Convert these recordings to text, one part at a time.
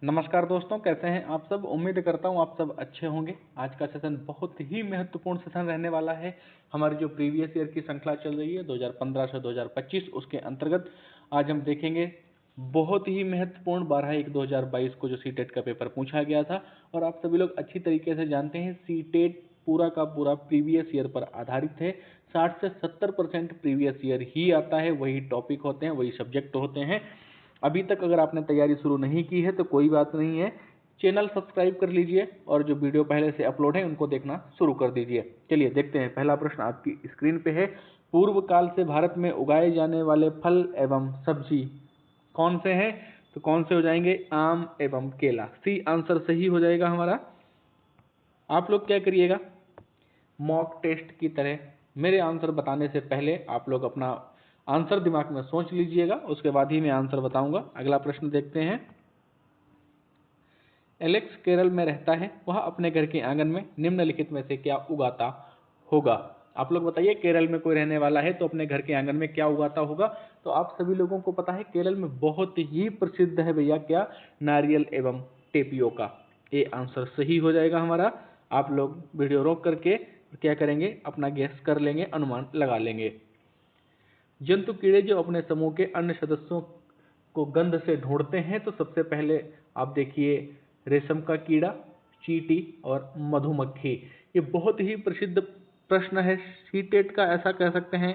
नमस्कार दोस्तों, कैसे हैं आप सब। उम्मीद करता हूं आप सब अच्छे होंगे। आज का सेशन बहुत ही महत्वपूर्ण सेशन रहने वाला है। हमारी जो प्रीवियस ईयर की श्रृंखला चल रही है 2015 से 2025, उसके अंतर्गत आज हम देखेंगे बहुत ही महत्वपूर्ण 12/1/2022 को जो सीटेट का पेपर पूछा गया था। और आप सभी लोग अच्छी तरीके से जानते हैं सीटेट पूरा का पूरा प्रीवियस ईयर पर आधारित है। 60 से 70% प्रीवियस ईयर ही आता है, वही टॉपिक होते हैं, वही सब्जेक्ट होते हैं। अभी तक अगर आपने तैयारी शुरू नहीं की है तो कोई बात नहीं है, चैनल सब्सक्राइब कर लीजिए और जो वीडियो पहले से अपलोड है उनको देखना शुरू कर दीजिए। चलिए देखते हैं, पहला प्रश्न आपकी स्क्रीन पे है। पूर्व काल से भारत में उगाए जाने वाले फल एवं सब्जी कौन से हैं? तो कौन से हो जाएंगे? आम एवं केला। सी आंसर सही हो जाएगा हमारा। आप लोग क्या करिएगा, मॉक टेस्ट की तरह मेरे आंसर बताने से पहले आप लोग अपना आंसर दिमाग में सोच लीजिएगा, उसके बाद ही मैं आंसर बताऊंगा। अगला प्रश्न देखते हैं। एलेक्स केरल में रहता है, वह अपने घर के आंगन में निम्नलिखित में से क्या उगाता होगा? आप लोग बताइए, केरल में कोई रहने वाला है तो अपने घर के आंगन में क्या उगाता होगा? तो आप सभी लोगों को पता है केरल में बहुत ही प्रसिद्ध है भैया क्या? नारियल एवं टेपियोका। ये आंसर सही हो जाएगा हमारा। आप लोग वीडियो रोक करके क्या करेंगे, अपना गैस कर लेंगे, अनुमान लगा लेंगे। जंतु कीड़े जो अपने समूह के अन्य सदस्यों को गंध से ढूंढते हैं, तो सबसे पहले आप देखिए रेशम का कीड़ा, चींटी और मधुमक्खी। ये बहुत ही प्रसिद्ध प्रश्न है सीटेट का, ऐसा कह सकते हैं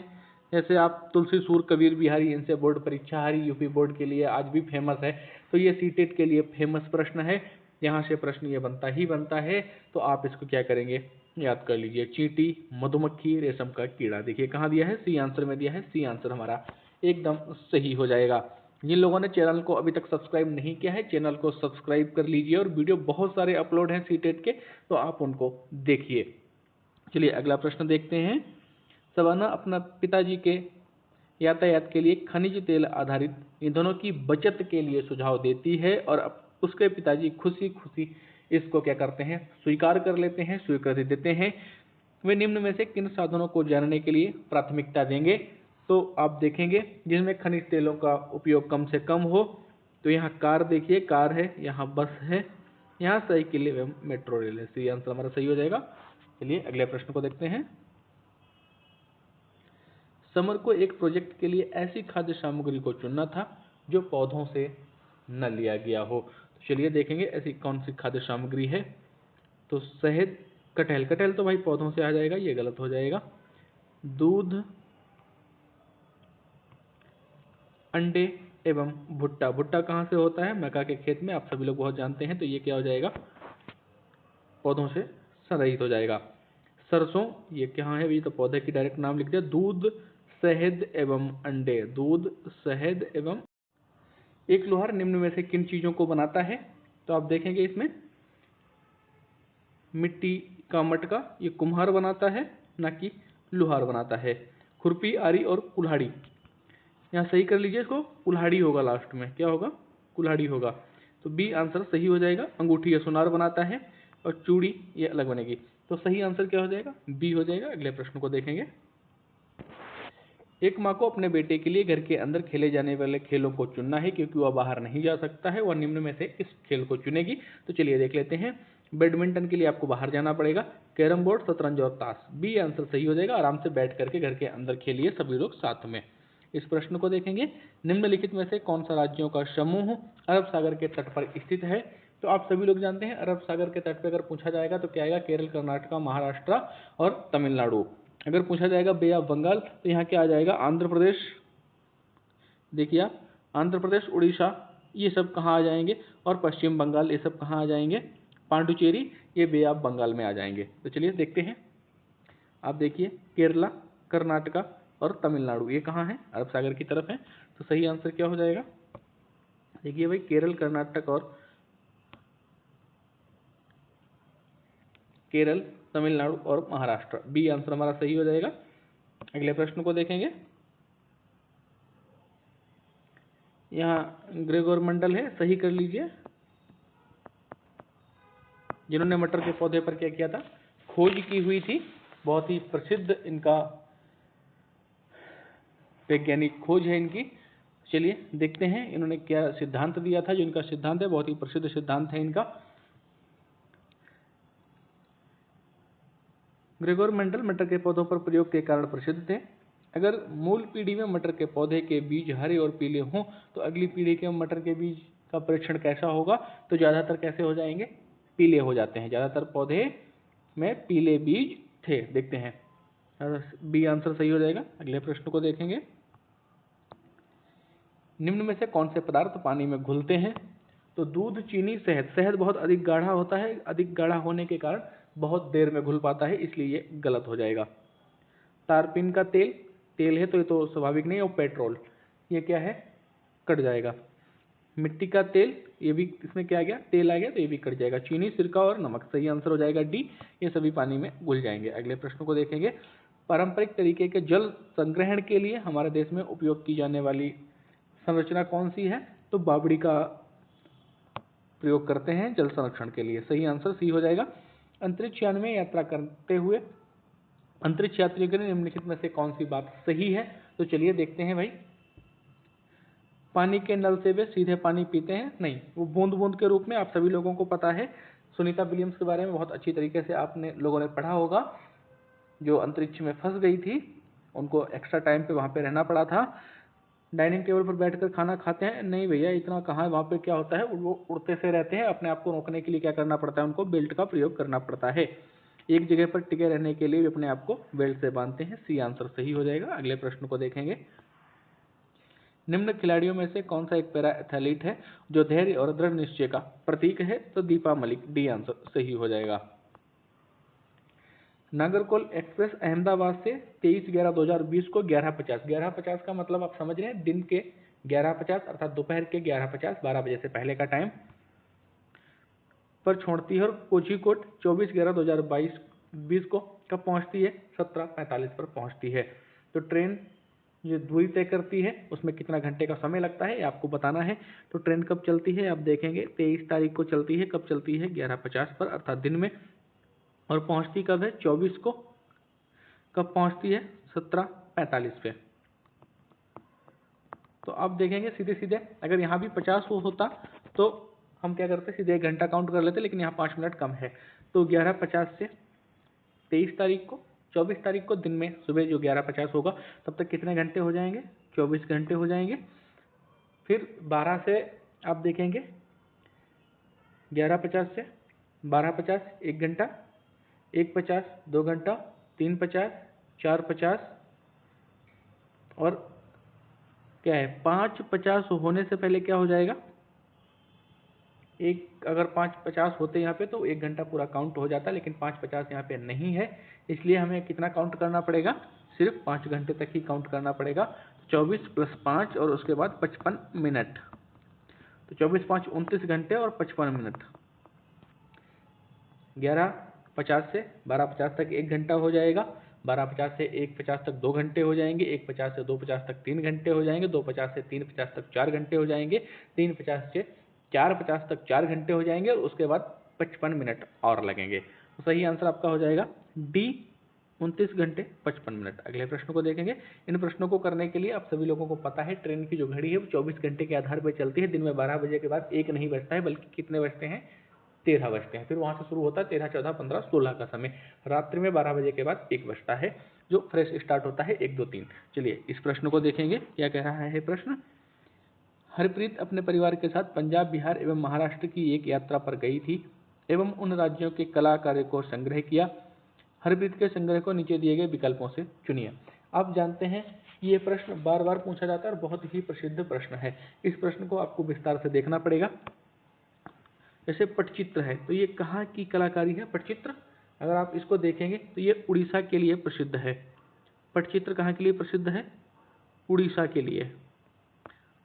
जैसे आप तुलसी सूर कबीर बिहारी इनसे बोर्ड परीक्षा हारी, यूपी बोर्ड के लिए आज भी फेमस है। तो ये सीटेट के लिए फेमस प्रश्न है, यहाँ से प्रश्न ये बनता ही बनता है। तो आप इसको क्या करेंगे, याद कर लीजिए। चींटी, मधुमक्खी, रेशम का कीड़ा। देखिए कहाँ दिया है, सी आंसर में दिया है। सी आंसर हमारा एकदम सही हो जाएगा। जिन लोगों ने चैनल को अभी तक सब्सक्राइब नहीं किया है, चैनल को सब्सक्राइब कर लीजिए और वीडियो बहुत सारे अपलोड हैं सीटेट के, तो आप उनको देखिए। चलिए अगला प्रश्न देखते हैं। सवाना अपना पिताजी के यातायात के लिए खनिज तेल आधारित ईंधनों की बचत के लिए सुझाव देती है और उसके पिताजी खुशी खुशी इसको क्या करते हैं, स्वीकार कर लेते हैं, स्वीकृति देते हैं। वे निम्न में से किन साधनों को जानने के लिए प्राथमिकता देंगे? तो आप देखेंगे जिसमें खनिज तेलों का उपयोग कम से कम हो। तो यहाँ कार देखिए, कार है, यहाँ बस है, यहाँ साइकिल एवं मेट्रो रेल है। सी आंसर हमारा सही हो जाएगा। चलिए अगले प्रश्न को देखते हैं। समर को एक प्रोजेक्ट के लिए ऐसी खाद्य सामग्री को चुनना था जो पौधों से न लिया गया हो। तो चलिए देखेंगे ऐसी कौन सी खाद्य सामग्री है। तो शहद, कटहल, कटहल तो भाई पौधों से आ जाएगा, ये गलत हो जाएगा। दूध, अंडे एवं भुट्टा। भुट्टा कहाँ से होता है? मक्का के खेत में, आप सभी लोग बहुत जानते हैं। तो ये क्या हो जाएगा, पौधों से संरहित हो जाएगा। सरसों, ये कहाँ है? ये तो पौधे की डायरेक्ट नाम लिख दिया। दूध, शहद एवं अंडे। दूध, शहद एवं। एक लोहार निम्न में से किन चीजों को बनाता है? तो आप देखेंगे इसमें मिट्टी का मटका, ये कुम्हार बनाता है, ना कि लोहार बनाता है। खुरपी, आरी और कुल्हाड़ी, यहाँ सही कर लीजिए इसको, कुल्हाड़ी होगा लास्ट में। क्या होगा? कुल्हाड़ी होगा। तो बी आंसर सही हो जाएगा। अंगूठी ये सुनार बनाता है और चूड़ी ये अलग बनेगी। तो सही आंसर क्या हो जाएगा? बी हो जाएगा। अगले प्रश्न को देखेंगे। एक माँ को अपने बेटे के लिए घर के अंदर खेले जाने वाले खेलों को चुनना है क्योंकि वह बाहर नहीं जा सकता है। वह निम्न में से किस खेल को चुनेगी? तो चलिए देख लेते हैं। बैडमिंटन के लिए आपको बाहर जाना पड़ेगा। कैरम बोर्ड, शतरंज और ताश। बी आंसर सही हो जाएगा। आराम से बैठ करके घर के अंदर खेलिए सभी लोग साथ में। इस प्रश्न को देखेंगे। निम्नलिखित में से कौन सा राज्यों का समूह अरब सागर के तट पर स्थित है? तो आप सभी लोग जानते हैं अरब सागर के तट पर अगर पूछा जाएगा तो क्या आएगा? केरल, कर्नाटक, महाराष्ट्र और तमिलनाडु। अगर पूछा जाएगा बे ऑफ बंगाल तो यहाँ क्या आ जाएगा? आंध्र प्रदेश। देखिए आप, आंध्र प्रदेश, उड़ीसा, ये सब कहाँ आ जाएंगे? और पश्चिम बंगाल, ये सब कहाँ आ जाएंगे? पांडुचेरी, ये बे ऑफ बंगाल में आ जाएंगे। तो चलिए देखते हैं। आप देखिए केरला, कर्नाटका और तमिलनाडु ये कहाँ है? अरब सागर की तरफ है। तो सही आंसर क्या हो जाएगा? देखिए भाई, केरल, कर्नाटक और केरल, तमिलनाडु और महाराष्ट्र। बी आंसर हमारा सही हो जाएगा। अगले प्रश्न को देखेंगे। यहाँ ग्रेगोर मंडल है, सही कर लीजिए, जिन्होंने मटर के पौधे पर क्या किया था? खोज की हुई थी। बहुत ही प्रसिद्ध इनका वैज्ञानिक खोज है इनकी। चलिए देखते हैं इन्होंने क्या सिद्धांत दिया था। जो इनका सिद्धांत है बहुत ही प्रसिद्ध सिद्धांत है इनका। ग्रेगोर मेंडल मटर के पौधों पर प्रयोग के कारण प्रसिद्ध थे। अगर मूल पीढ़ी में मटर के पौधे के बीज हरे और पीले हों तो अगली पीढ़ी के मटर के बीज का परीक्षण कैसा होगा? तो ज़्यादातर कैसे हो जाएंगे? पीले हो जाते हैं। ज़्यादातर पौधे में पीले बीज थे। देखते हैं बी आंसर सही हो जाएगा। अगले प्रश्न को देखेंगे। निम्न में से कौन से पदार्थ पानी में घुलते हैं? तो दूध, चीनी, शहद। शहद बहुत अधिक गाढ़ा होता है, अधिक गाढ़ा होने के कारण बहुत देर में घुल पाता है, इसलिए ये गलत हो जाएगा। तारपीन का तेल, तेल है तो ये तो स्वाभाविक नहीं है। और पेट्रोल, ये क्या है? कट जाएगा। मिट्टी का तेल, ये भी इसमें क्या आ गया? तेल आ गया, तो ये भी कट जाएगा। चीनी, सिरका और नमक, सही आंसर हो जाएगा डी। ये सभी पानी में घुल जाएंगे। अगले प्रश्न को देखेंगे। पारंपरिक तरीके के जल संग्रहण के लिए हमारे देश में उपयोग की जाने वाली संरचना कौन सी है? तो बावड़ी का प्रयोग करते हैं जल संरक्षण के लिए। सही आंसर सी हो जाएगा। अंतरिक्ष यान में यात्रा करते हुए अंतरिक्ष यात्रियों के लिए निम्नलिखित में से कौन सी बात सही है? तो चलिए देखते हैं भाई। पानी के नल से वे सीधे पानी पीते हैं? नहीं, वो बूंद बूंद के रूप में। आप सभी लोगों को पता है, सुनीता विलियम्स के बारे में बहुत अच्छी तरीके से आपने लोगों ने पढ़ा होगा। जो अंतरिक्ष में फंस गई थी, उनको एक्स्ट्रा टाइम पे वहाँ पे रहना पड़ा था। डाइनिंग टेबल पर बैठकर खाना खाते हैं? नहीं भैया, इतना कहाँ। वहाँ पे क्या होता है, वो उड़ते से रहते हैं। अपने आप को रोकने के लिए क्या करना पड़ता है? उनको बेल्ट का प्रयोग करना पड़ता है। एक जगह पर टिके रहने के लिए भी अपने आप को बेल्ट से बांधते हैं। सी आंसर सही हो जाएगा। अगले प्रश्न को देखेंगे। निम्न खिलाड़ियों में से कौन सा एक पैरा एथलीट है जो धैर्य और दृढ़ निश्चय का प्रतीक है? तो दीपा मलिक, डी आंसर सही हो जाएगा। नागरकोल एक्सप्रेस अहमदाबाद से 23/11/2020 को 11:50, 11:50 का मतलब आप समझ रहे हैं, दिन के 11:50 अर्थात दोपहर के 11:50, 12 बजे से पहले का टाइम पर छोड़ती है। और कोझीकोड 24/11/2020 को कब पहुंचती है? 17:45 पर पहुंचती है। तो ट्रेन जो दूरी तय करती है उसमें कितना घंटे का समय लगता है, ये आपको बताना है। तो ट्रेन कब चलती है आप देखेंगे, 23 तारीख को चलती है। कब चलती है? 11:50 पर अर्थात दिन में। और पहुंचती कब है? 24 को। कब पहुंचती है? 17:45 पे। तो आप देखेंगे सीधे सीधे, अगर यहाँ भी 50 होता तो हम क्या करते? सीधे 1 घंटा काउंट कर लेते, लेकिन यहाँ 5 मिनट कम है। तो 11:50 से 23 तारीख को, 24 तारीख को दिन में सुबह जो 11:50 होगा, तब तक कितने घंटे हो जाएंगे? 24 घंटे हो जाएंगे। फिर 12 से आप देखेंगे 11:50 से 12:50 1 घंटा, 1:50 2 घंटा, 3:50 4:50 और क्या है 5:50 होने से पहले क्या हो जाएगा? एक अगर 5:50 होते यहाँ पे तो 1 घंटा पूरा काउंट हो जाता, लेकिन 5:50 यहाँ पे नहीं है, इसलिए हमें कितना काउंट करना पड़ेगा? सिर्फ 5 घंटे तक ही काउंट करना पड़ेगा। 24 + 5 और उसके बाद 55 मिनट। तो 24 5 29 घंटे और 55 मिनट। 11:50 से 12:50 तक 1 घंटा हो जाएगा। 12:50 से 1:50 तक 2 घंटे हो जाएंगे। 1:50 से 2:50 तक 3 घंटे हो जाएंगे। 2:50 से 3:50 तक 4 घंटे हो जाएंगे। 3:50 से 4:50 तक 4 घंटे हो जाएंगे और उसके बाद 55 मिनट और लगेंगे। तो सही आंसर आपका हो जाएगा डी, 29 घंटे 55 मिनट। अगले प्रश्न को देखेंगे। इन प्रश्नों को करने के लिए आप सभी लोगों को पता है, ट्रेन की जो घड़ी है वो 24 घंटे के आधार पर चलती है। दिन में 12 बजे के बाद 1 नहीं बजता है, बल्कि कितने बजते हैं? 13 बजते हैं। फिर वहाँ से शुरू होता है 13, 14, 15, 16 का समय। रात्रि में 12 बजे के बाद 1 बजता है, जो फ्रेश स्टार्ट होता है 1 2 3। चलिए इस प्रश्न को देखेंगे, क्या कह रहा है प्रश्न। हरप्रीत अपने परिवार के साथ पंजाब, बिहार एवं महाराष्ट्र की एक यात्रा पर गई थी एवं उन राज्यों के कलाकारों को संग्रह किया। हरप्रीत के संग्रह को नीचे दिए गए विकल्पों से चुनिए। आप जानते हैं ये प्रश्न बार बार पूछा जाता है और बहुत ही प्रसिद्ध प्रश्न है। इस प्रश्न को आपको विस्तार से देखना पड़ेगा। जैसे पटचित्र है, तो ये कहाँ की कलाकारी है? पटचित्र अगर आप इसको देखेंगे तो ये उड़ीसा के लिए प्रसिद्ध है। पटचित्र कहाँ के लिए प्रसिद्ध है? उड़ीसा के लिए।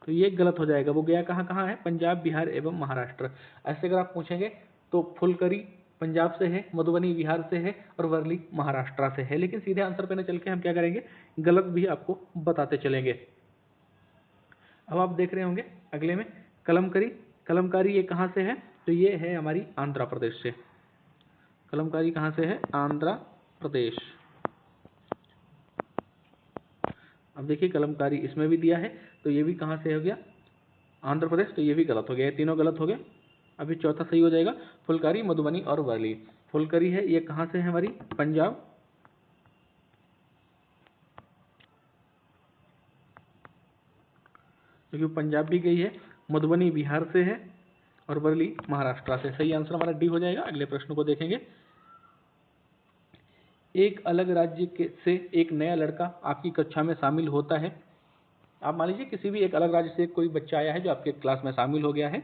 तो ये गलत हो जाएगा। वो गया कहाँ कहाँ है? पंजाब, बिहार एवं महाराष्ट्र। ऐसे अगर आप पूछेंगे तो फुलकरी पंजाब से है, मधुबनी बिहार से है और वर्ली महाराष्ट्र से है। लेकिन सीधे आंसर पे न चल के हम क्या करेंगे? गलत भी आपको बताते चलेंगे। अब आप देख रहे होंगे अगले में कलमकारी। कलमकारी ये कहाँ से है? तो ये है हमारी आंध्र प्रदेश से। कलमकारी कहाँ से है? आंध्र प्रदेश। अब देखिए कलमकारी इसमें भी दिया है, तो ये भी कहाँ से हो गया, आंध्र प्रदेश, तो ये भी गलत हो गया, ये तीनों गलत हो गए। अभी चौथा सही हो जाएगा, फुलकारी, मधुबनी और वर्ली। फुलकारी है ये कहाँ से है हमारी, पंजाब, क्योंकि पंजाब भी गई है, मधुबनी बिहार से है और वर्ली महाराष्ट्र से। सही आंसर हमारा डी हो जाएगा। अगले प्रश्न को देखेंगे। एक अलग राज्य से एक नया लड़का आपकी कक्षा में शामिल होता है। आप मान लीजिए किसी भी एक अलग राज्य से कोई बच्चा आया है जो आपके क्लास में शामिल हो गया है,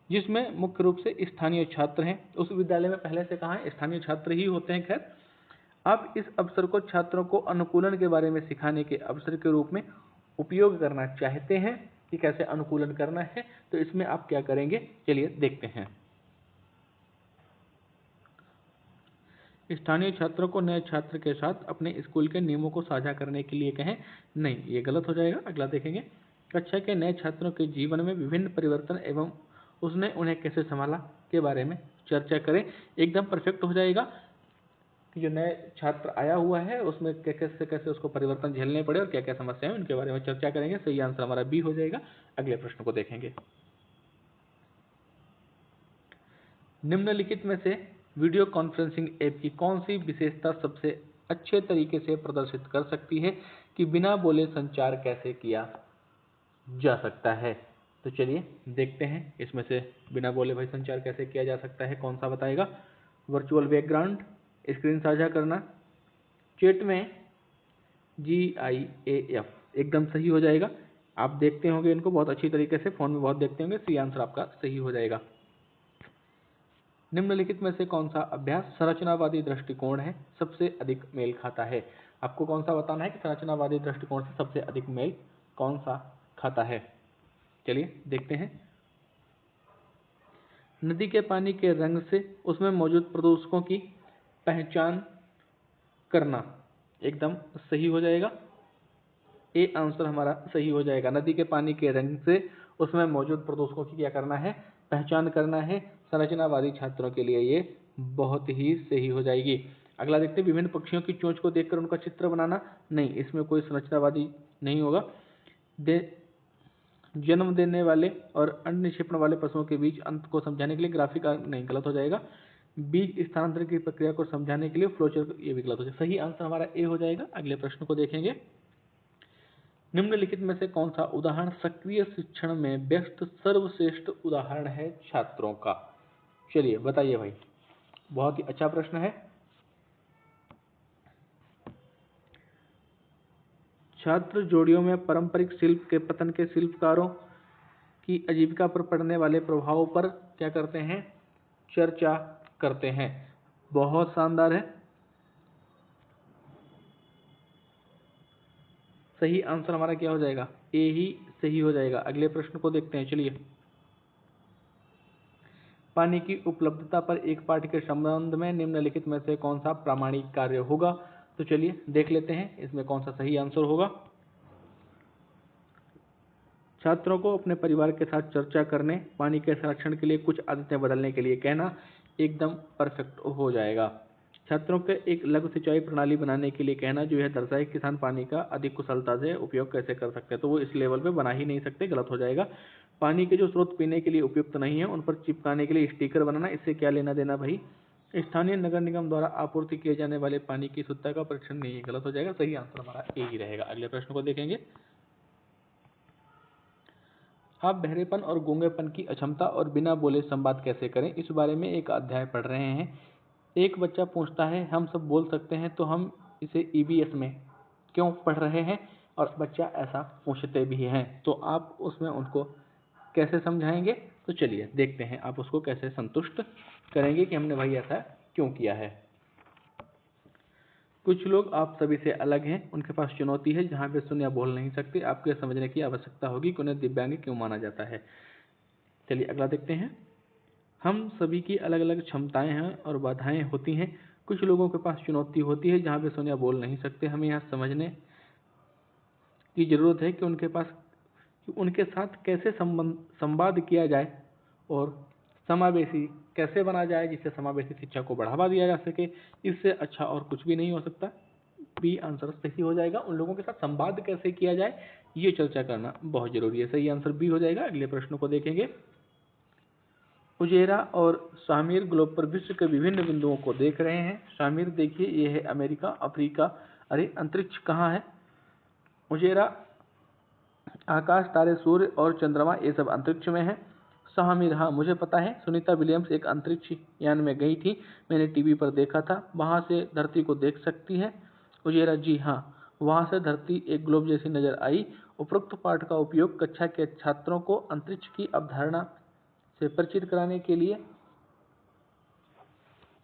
जिसमें मुख्य रूप से स्थानीय छात्र हैं। उस विद्यालय में पहले से कहा है स्थानीय छात्र ही होते हैं। खैर, आप इस अवसर को छात्रों को अनुकूलन के बारे में सिखाने के अवसर के रूप में उपयोग करना चाहते हैं कि कैसे अनुकूलन करना है, तो इसमें आप क्या करेंगे, चलिए देखते हैं। स्थानीय छात्रों को नए छात्र के साथ अपने स्कूल के नियमों को साझा करने के लिए कहें, नहीं, ये गलत हो जाएगा। अगला देखेंगे। कक्षा के नए छात्रों के जीवन में विभिन्न परिवर्तन एवं उसने उन्हें कैसे संभाला के बारे में चर्चा करें, एकदम परफेक्ट हो जाएगा कि जो नए छात्र आया हुआ है उसमें कैसे कैसे उसको परिवर्तन झेलने पड़े और क्या क्या समस्याएं उनके बारे में चर्चा करेंगे। सही आंसर हमारा बी हो जाएगा। अगले प्रश्न को देखेंगे। निम्नलिखित में से वीडियो कॉन्फ्रेंसिंग ऐप की कौन सी विशेषता सबसे अच्छे तरीके से प्रदर्शित कर सकती है कि बिना बोले संचार कैसे किया जा सकता है। तो चलिए देखते हैं इसमें से बिना बोले भाई संचार कैसे किया जा सकता है, कौन सा बताएगा। वर्चुअल बैकग्राउंड, स्क्रीन साझा करना, चैट में GIAF, एकदम सही हो जाएगा। आप देखते होंगे इनको बहुत अच्छी तरीके से, फोन में बहुत देखते होंगे। सी आंसर आपका सही हो जाएगा। निम्नलिखित में से कौन सा अभ्यास संरचनावादी दृष्टिकोण है सबसे अधिक मेल खाता है। आपको कौन सा बताना है कि संरचनावादी दृष्टिकोण से सबसे अधिक मेल कौन सा खाता है। चलिए देखते हैं। नदी के पानी के रंग से उसमें मौजूद प्रदूषकों की पहचान करना, एकदम सही हो जाएगा। ए आंसर हमारा सही हो जाएगा। नदी के पानी के रंग से उसमें मौजूद प्रदूषकों की क्या करना है, पहचान करना है। संरचनावादी छात्रों के लिए ये बहुत ही सही हो जाएगी। अगला देखते हैं। विभिन्न पक्षियों की चोंच को देखकर उनका चित्र बनाना, नहीं, इसमें कोई संरचनावादी नहीं होगा। जन्म देने वाले और अंड निक्षेपण वाले पशुओं के बीच अंतर को समझाने के लिए ग्राफिक, नहीं, गलत हो जाएगा। बीज स्थानांतरण की प्रक्रिया को समझाने के लिए फ्लोचार्ट, ये भी गलत हो जाएगा। सही आंसर हमारा ए हो जाएगा। अगले प्रश्न को देखेंगे। निम्नलिखित में से कौन सा उदाहरण सक्रिय शिक्षण में व्यस्त सर्वश्रेष्ठ उदाहरण है छात्रों का। चलिए बताइए भाई, बहुत ही अच्छा प्रश्न है। छात्र जोड़ियों में पारंपरिक शिल्प के पतन के शिल्पकारों की आजीविका पर पड़ने वाले प्रभावों पर क्या करते हैं, चर्चा करते हैं। बहुत शानदार है। सही आंसर हमारा क्या हो जाएगा, ए ही सही हो जाएगा। अगले प्रश्न को देखते हैं। चलिए। पानी की उपलब्धता पर एक पाठ के संबंध में निम्नलिखित में से कौन सा प्रामाणिक कार्य होगा। तो चलिए देख लेते हैं इसमें कौन सा सही आंसर होगा। छात्रों को अपने परिवार के साथ चर्चा करने, पानी के संरक्षण के लिए कुछ आदतें बदलने के लिए कहना, एकदम परफेक्ट हो जाएगा। छात्रों के एक लघु सिंचाई प्रणाली बनाने के लिए कहना, जो यह दर्शाए कि किसान पानी का अधिक कुशलता से उपयोग कैसे कर सकते हैं, तो वो इस लेवल पे बना ही नहीं सकते, गलत हो जाएगा। पानी के जो स्रोत पीने के लिए उपयुक्त नहीं है उन पर चिपकाने के लिए स्टिकर बनाना, इससे क्या लेना देना भाई। स्थानीय नगर निगम द्वारा आपूर्ति किए जाने वाले पानी की शुद्धता का परीक्षण नहीं है, गलत हो जाएगा। सही आंसर हमारा ए ही रहेगा। अगले प्रश्न को देखेंगे। आप बहरेपन और गूंगेपन की अक्षमता और बिना बोले संवाद कैसे करें, इस बारे में एक अध्याय पढ़ रहे हैं। एक बच्चा पूछता है, हम सब बोल सकते हैं तो हम इसे EVS में क्यों पढ़ रहे हैं, और बच्चा ऐसा पूछते भी हैं, तो आप उसमें उनको कैसे समझाएंगे। तो चलिए देखते हैं आप उसको कैसे संतुष्ट करेंगे कि हमने भाई ऐसा क्यों किया है। कुछ लोग आप सभी से अलग हैं, उनके पास चुनौती है जहाँ वे सुन या बोल नहीं सकते। आपको यह समझने की आवश्यकता होगी कि उन्हें दिव्यांग क्यों माना जाता है। चलिए अगला देखते हैं। हम सभी की अलग अलग क्षमताएं हैं और बाधाएं होती हैं। कुछ लोगों के पास चुनौती होती है जहाँ वे सुन या बोल नहीं सकते। हमें यह समझने की जरूरत है कि उनके साथ कैसे संवाद किया जाए और समावेशी कैसे बना जाए, जिससे समावेशी शिक्षा को बढ़ावा दिया जा सके। इससे अच्छा और कुछ भी नहीं हो सकता। बी आंसर सही हो जाएगा। उन लोगों के साथ संवाद कैसे किया जाए, ये चर्चा करना बहुत जरूरी है। सही आंसर बी हो जाएगा। अगले प्रश्न को देखेंगे। उजेरा और शामिर ग्लोब पर विश्व के विभिन्न बिंदुओं को देख रहे हैं। शामिर देखिए ये है अमेरिका, अफ्रीका, अरे अंतरिक्ष कहाँ है? उजेरा आकाश, तारे, सूर्य और चंद्रमा ये सब अंतरिक्ष में है। शामिर, हाँ मुझे पता है, सुनीता विलियम्स एक अंतरिक्ष यान में गई थी, मैंने टीवी पर देखा था, वहां से धरती को देख सकती है। उजेरा, जी हाँ, वहां से धरती एक ग्लोब जैसी नजर आई। उपरोक्त पाठ का उपयोग कक्षा के छात्रों को अंतरिक्ष की अवधारणा से परिचित कराने के लिए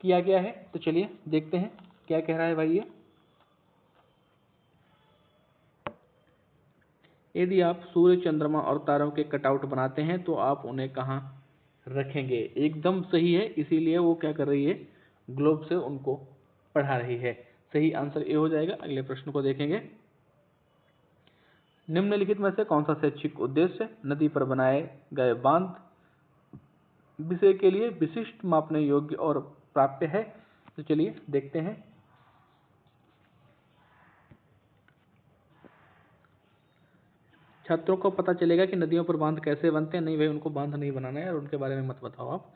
किया गया है। तो चलिए देखते हैं क्या कह रहा है भाई ये। यदि आप सूर्य, चंद्रमा और तारों के कटआउट बनाते हैं तो आप उन्हें कहाँ रखेंगे? एकदम सही है, इसीलिए वो क्या कर रही है, ग्लोब से उनको पढ़ा रही है। सही आंसर ए हो जाएगा। अगले प्रश्न को देखेंगे। निम्नलिखित में से कौन सा शैक्षिक उद्देश्य नदी पर बनाए गए बांध विषय के लिए विशिष्ट, मापने योग्य और प्राप्य है? तो चलिए देखते हैं। छात्रों को पता चलेगा कि नदियों पर बांध कैसे बनते हैं। नहीं भाई, उनको बांध नहीं बनाना है और उनके बारे में मत बताओ आप।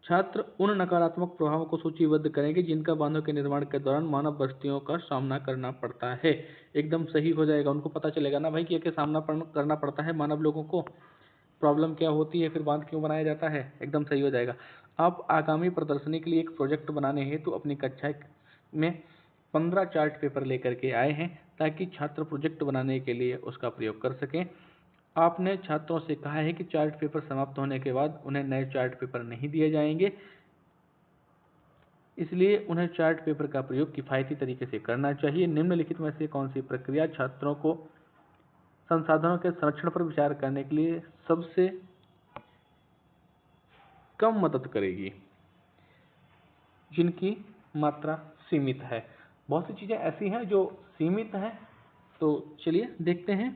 छात्र उन नकारात्मक प्रभावों को सूचीबद्ध करेंगे जिनका बांधों के निर्माण के दौरान मानव बस्तियों का सामना करना पड़ता है। एकदम सही हो जाएगा। उनको पता चलेगा ना भाई कि क्या सामना करना पड़ता है मानव लोगों को, प्रॉब्लम क्या होती है, फिर बांध क्यों बनाया जाता है। एकदम सही हो जाएगा। आप आगामी प्रदर्शनी के लिए एक प्रोजेक्ट बनाने हेतु अपनी कक्षा में 15 चार्ट पेपर लेकर के आए हैं ताकि छात्र प्रोजेक्ट बनाने के लिए उसका प्रयोग कर सकें। आपने छात्रों से कहा है कि चार्ट पेपर समाप्त होने के बाद उन्हें नए चार्ट पेपर नहीं दिए जाएंगे, इसलिए उन्हें चार्ट पेपर का प्रयोग किफायती तरीके से करना चाहिए। निम्नलिखित में से कौन सी प्रक्रिया छात्रों को संसाधनों के संरक्षण पर विचार करने के लिए सबसे कम मदद करेगी, जिनकी मात्रा सीमित है? बहुत सी चीजें ऐसी हैं जो सीमित हैं, तो चलिए देखते हैं।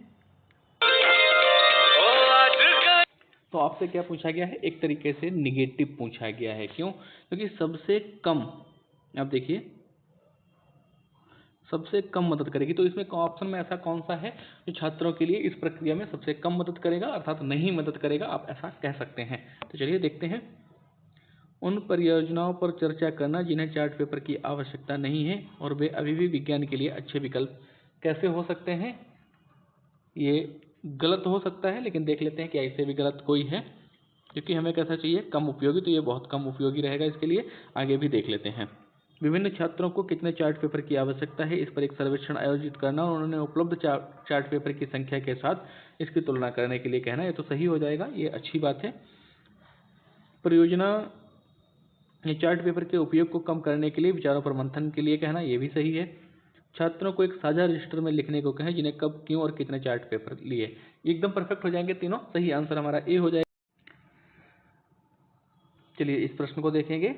तो आपसे क्या पूछा गया है? एक तरीके से निगेटिव पूछा गया है। क्यों? क्योंकि सबसे कम, अब देखिए, सबसे कम मदद करेगी, तो इसमें ऑप्शन में ऐसा कौन सा है जो छात्रों के लिए इस प्रक्रिया में सबसे कम मदद करेगा, अर्थात नहीं मदद करेगा, आप ऐसा कह सकते हैं। तो चलिए देखते हैं। उन परियोजनाओं पर चर्चा करना जिन्हें चार्ट पेपर की आवश्यकता नहीं है और वे अभी भी विज्ञान के लिए अच्छे विकल्प कैसे हो सकते हैं। ये गलत हो सकता है, लेकिन देख लेते हैं क्या इससे भी गलत कोई है, क्योंकि हमें कैसा चाहिए, कम उपयोगी, तो ये बहुत कम उपयोगी रहेगा इसके लिए। आगे भी देख लेते हैं। विभिन्न छात्रों को कितने चार्ट पेपर की आवश्यकता है, इस पर एक सर्वेक्षण आयोजित करना और उन्होंने उपलब्ध चार्ट पेपर की संख्या के साथ इसकी तुलना करने के लिए कहना। ये तो सही हो जाएगा, ये अच्छी बात है। परियोजना चार्ट पेपर के उपयोग को कम करने के लिए विचारों पर मंथन के लिए कहना, ये भी सही है। छात्रों को एक साझा रजिस्टर में लिखने को कहें जिन्हें कब, क्यों और कितने चार्ट पेपर लिए। एकदम परफेक्ट हो जाएंगे तीनों। सही आंसर हमारा ए हो जाएगा। चलिए इस प्रश्न को देखेंगे।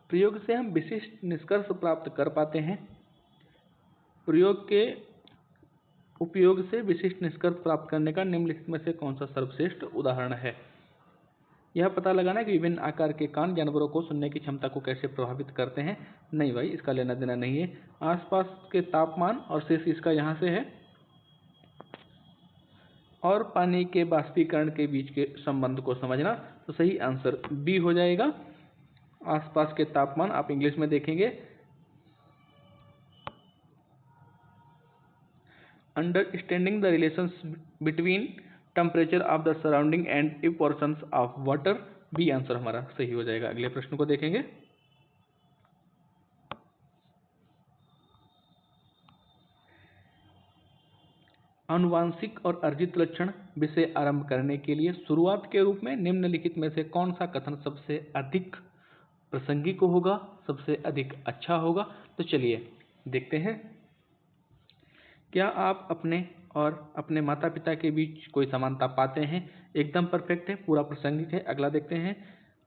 प्रयोग से हम विशिष्ट निष्कर्ष प्राप्त कर पाते हैं। प्रयोग के उपयोग से विशिष्ट निष्कर्ष प्राप्त करने का निम्नलिखित में से कौन सा सर्वश्रेष्ठ उदाहरण है? यह पता लगाना कि विभिन्न आकार के कान जानवरों को सुनने की क्षमता को कैसे प्रभावित करते हैं। नहीं भाई, इसका लेना देना नहीं है। आसपास के तापमान और शेष इसका यहाँ से है, और पानी के बाष्पीकरण के बीच के संबंध को समझना। तो सही आंसर बी हो जाएगा। आसपास के तापमान आप इंग्लिश में देखेंगे, understanding the relations between temperature of the surrounding and a portions of water. B answer हमारा सही हो जाएगा। अगले प्रश्न को देखेंगे। आनुवांशिक और अर्जित लक्षण विषय आरंभ करने के लिए शुरुआत के रूप में निम्नलिखित में से कौन सा कथन सबसे अधिक प्रासंगिक होगा, सबसे अधिक अच्छा होगा? तो चलिए देखते हैं। क्या आप अपने और अपने माता पिता के बीच कोई समानता पाते हैं? एकदम परफेक्ट है, पूरा प्रासंगिक है। अगला देखते हैं।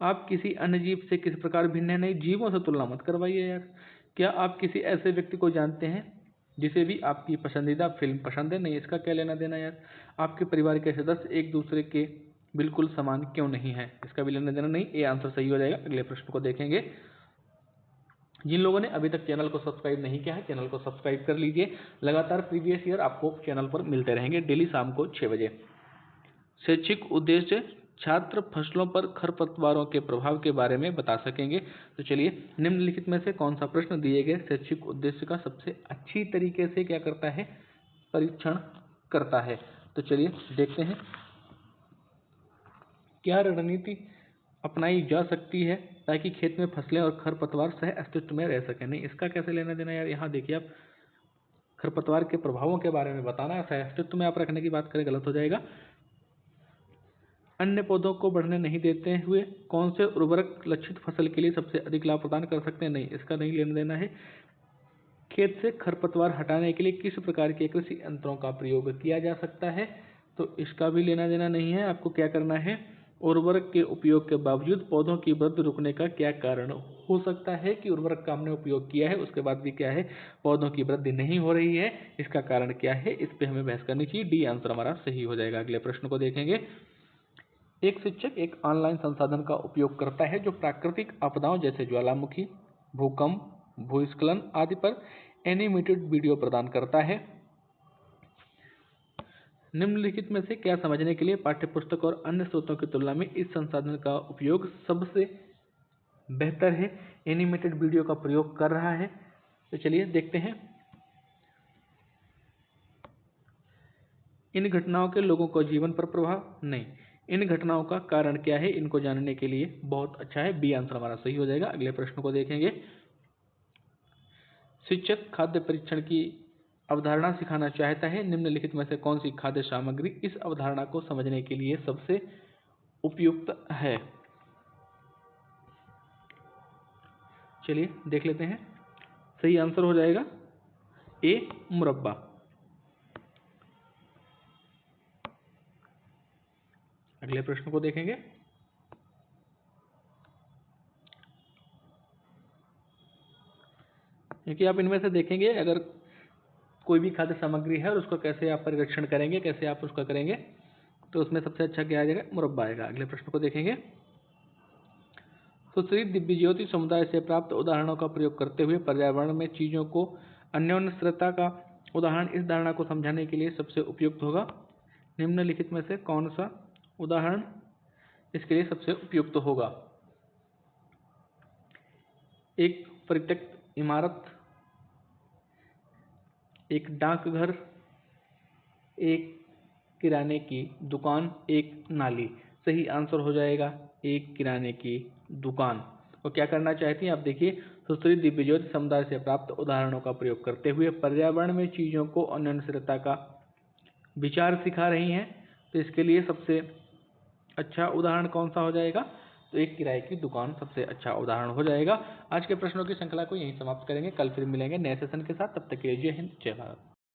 आप किसी अन्य जीव से किस प्रकार भिन्न है? नहीं, जीवों से तुलना मत करवाइए यार। क्या आप किसी ऐसे व्यक्ति को जानते हैं जिसे भी आपकी पसंदीदा फिल्म पसंद है? नहीं, इसका क्या लेना देना यार। आपके परिवार के सदस्य एक दूसरे के बिल्कुल समान क्यों नहीं है? इसका भी लेना देना नहीं। ये आंसर सही हो जाएगा। अगले प्रश्न को देखेंगे। जिन लोगों ने अभी तक चैनल को सब्सक्राइब नहीं किया है, चैनल को सब्सक्राइब कर लीजिए। लगातार प्रीवियस ईयर आपको चैनल पर मिलते रहेंगे डेली शाम को 6 बजे। शैक्षिक उद्देश्य, छात्र फसलों पर खरपतवारों के प्रभाव के बारे में बता सकेंगे। तो चलिए, निम्नलिखित में से कौन सा प्रश्न दिए गए शैक्षिक उद्देश्य का सबसे अच्छी तरीके से क्या करता है, परीक्षण करता है। तो चलिए देखते हैं, क्या रणनीति अपनाई जा सकती है ताकि खेत में फसलें और खरपतवार सह अस्तित्व में रह सकें। नहीं, इसका कैसे लेना देना यार। यहाँ देखिए, आप खरपतवार के प्रभावों के बारे में बताना है, सह अस्तित्व में आप रखने की बात करें गलत हो जाएगा। अन्य पौधों को बढ़ने नहीं देते हुए कौन से उर्वरक लक्षित फसल के लिए सबसे अधिक लाभ प्रदान कर सकते हैं। नहीं, इसका नहीं लेना देना है। खेत से खरपतवार हटाने के लिए किस प्रकार के कृषि यंत्रों का प्रयोग किया जा सकता है। तो इसका भी लेना देना नहीं है। आपको क्या करना है, उर्वरक के उपयोग के बावजूद पौधों की वृद्धि रुकने का क्या कारण हो सकता है कि उर्वरक का हमने उपयोग किया है उसके बाद भी क्या है, पौधों की वृद्धि नहीं हो रही है, इसका कारण क्या है, इस पे हमें बहस करनी चाहिए। डी आंसर हमारा सही हो जाएगा। अगले प्रश्न को देखेंगे। एक शिक्षक एक ऑनलाइन संसाधन का उपयोग करता है जो प्राकृतिक आपदाओं जैसे ज्वालामुखी, भूकंप, भूस्खलन आदि पर एनिमेटेड वीडियो प्रदान करता है। निम्नलिखित में से क्या समझने के लिए पाठ्यपुस्तक और अन्य स्रोतों की तुलना में इस संसाधन का उपयोग सबसे बेहतर है। एनिमेटेड वीडियो का प्रयोग कर रहा है। तो चलिए देखते हैं। इन घटनाओं के लोगों को जीवन पर प्रभाव, नहीं, इन घटनाओं का कारण क्या है, इनको जानने के लिए बहुत अच्छा है। बी आंसर हमारा सही हो जाएगा। अगले प्रश्न को देखेंगे। शिक्षक खाद्य परीक्षण की अवधारणा सिखाना चाहता है। निम्नलिखित में से कौन सी खाद्य सामग्री इस अवधारणा को समझने के लिए सबसे उपयुक्त है। चलिए देख लेते हैं। सही आंसर हो जाएगा ए, मुरब्बा। अगले प्रश्न को देखेंगे। क्योंकि आप इनमें से देखेंगे, अगर कोई भी खाद्य सामग्री है और उसको कैसे आप परीक्षण करेंगे, कैसे आप उसका करेंगे, तो उसमें सबसे अच्छा क्या आ जाएगा, मुरब्बा आएगा। अगले प्रश्न को देखेंगे। सुश्री दिव्यज्योति समुदाय से प्राप्त उदाहरणों का प्रयोग करते हुए पर्यावरण में चीजों को अन्योन्याश्रयता का उदाहरण इस धारणा को समझाने के लिए सबसे उपयुक्त होगा। निम्नलिखित में से कौन सा उदाहरण इसके लिए सबसे उपयुक्त होगा। एक परित्यक्त इमारत, एक डाकघर, एक किराने की दुकान, एक नाली। सही आंसर हो जाएगा एक किराने की दुकान। तो क्या करना चाहती हैं आप, देखिए, सुश्री दिव्यज्योति समुदाय से प्राप्त उदाहरणों का प्रयोग करते हुए पर्यावरण में चीजों को अन्योन्याश्रयता का विचार सिखा रही हैं। तो इसके लिए सबसे अच्छा उदाहरण कौन सा हो जाएगा, तो एक किराए की दुकान सबसे अच्छा उदाहरण हो जाएगा। आज के प्रश्नों की श्रृंखला को यहीं समाप्त करेंगे। कल फिर मिलेंगे नए सेशन के साथ। तब तक के लिए जय हिंद, जय भारत।